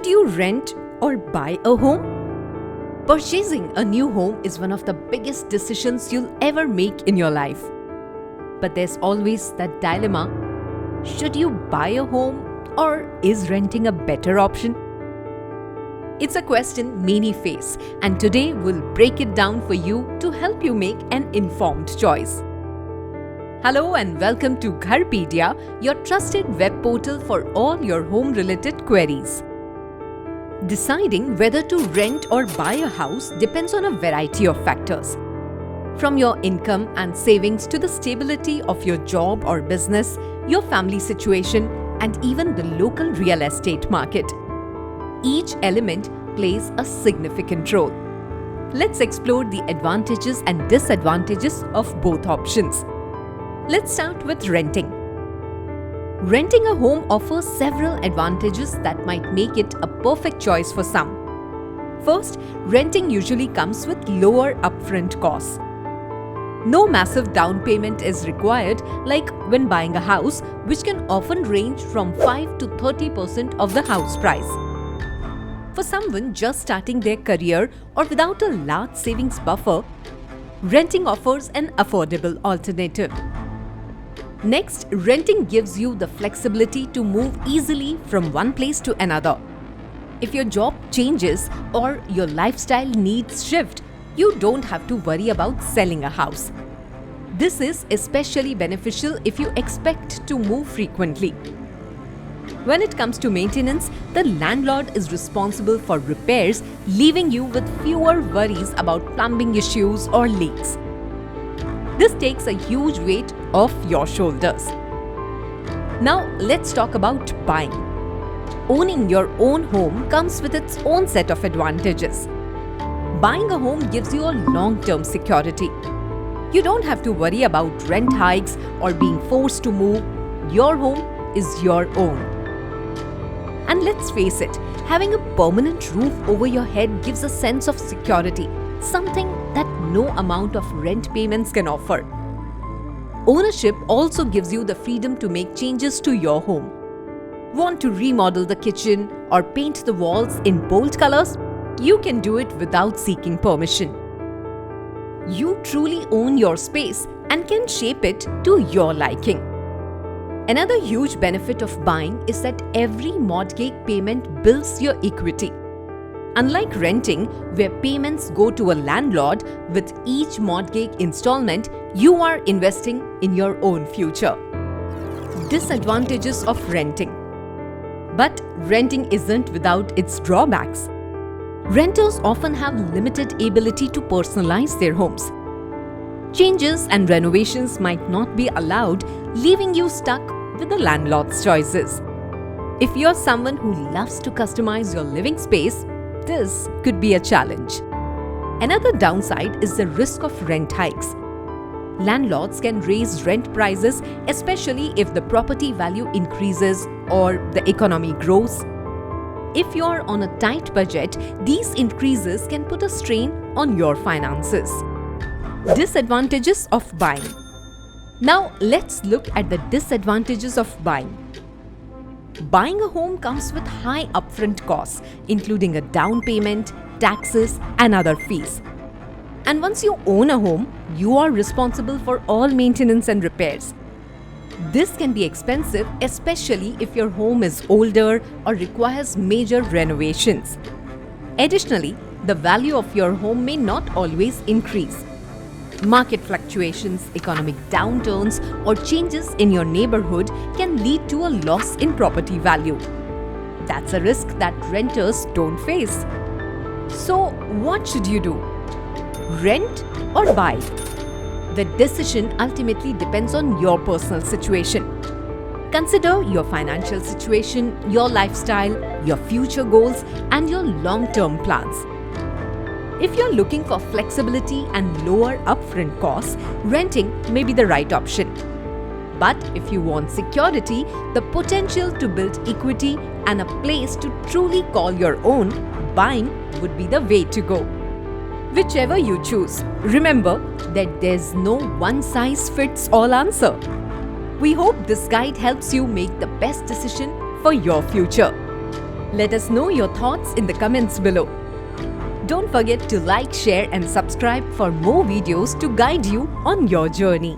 Should you rent or buy a home? Purchasing a new home is one of the biggest decisions you'll ever make in your life. But there's always that dilemma: should you buy a home or is renting a better option? It's a question many face, and today we'll break it down for you to help you make an informed choice. Hello and welcome to Gharpedia, your trusted web portal for all your home-related queries. Deciding whether to rent or buy a house depends on a variety of factors. From your income and savings to the stability of your job or business, your family situation, and even the local real estate market. Each element plays a significant role. Let's explore the advantages and disadvantages of both options. Let's start with renting. Renting a home offers several advantages that might make it a perfect choice for some. First, renting usually comes with lower upfront costs. No massive down payment is required like when buying a house, which can often range from 5 to 30% of the house price. For someone just starting their career or without a large savings buffer, renting offers an affordable alternative. Next, renting gives you the flexibility to move easily from one place to another. If your job changes or your lifestyle needs shift, you don't have to worry about selling a house. This is especially beneficial if you expect to move frequently. When it comes to maintenance, the landlord is responsible for repairs, leaving you with fewer worries about plumbing issues or leaks. This takes a huge weight off your shoulders. Now let's talk about buying. Owning your own home comes with its own set of advantages. Buying a home gives you a long-term security. You don't have to worry about rent hikes or being forced to move. Your home is your own. And let's face it, having a permanent roof over your head gives a sense of security, something that no amount of rent payments can offer. Ownership also gives you the freedom to make changes to your home. Want to remodel the kitchen or paint the walls in bold colors? You can do it without seeking permission. You truly own your space and can shape it to your liking. Another huge benefit of buying is that every mortgage payment builds your equity. Unlike renting, where payments go to a landlord, with each mortgage installment, you are investing in your own future. Disadvantages of renting. But renting isn't without its drawbacks. Renters often have limited ability to personalize their homes. Changes and renovations might not be allowed, leaving you stuck with the landlord's choices. If you're someone who loves to customize your living space, this could be a challenge. Another downside is the risk of rent hikes. Landlords can raise rent prices, especially if the property value increases or the economy grows. If you're on a tight budget, these increases can put a strain on your finances. Disadvantages of buying. Now let's look at the disadvantages of buying. Buying a home comes with high upfront costs, including a down payment, taxes, and other fees. And once you own a home, you are responsible for all maintenance and repairs. This can be expensive, especially if your home is older or requires major renovations. Additionally, the value of your home may not always increase. Market fluctuations, economic downturns, or changes in your neighborhood can lead to a loss in property value. That's a risk that renters don't face. So, what should you do? Rent or buy? The decision ultimately depends on your personal situation. Consider your financial situation, your lifestyle, your future goals, and your long-term plans. If you're looking for flexibility and lower upfront costs, renting may be the right option. But if you want security, the potential to build equity, and a place to truly call your own, buying would be the way to go. Whichever you choose, remember that there's no one-size-fits-all answer. We hope this guide helps you make the best decision for your future. Let us know your thoughts in the comments below. Don't forget to like, share and subscribe for more videos to guide you on your journey.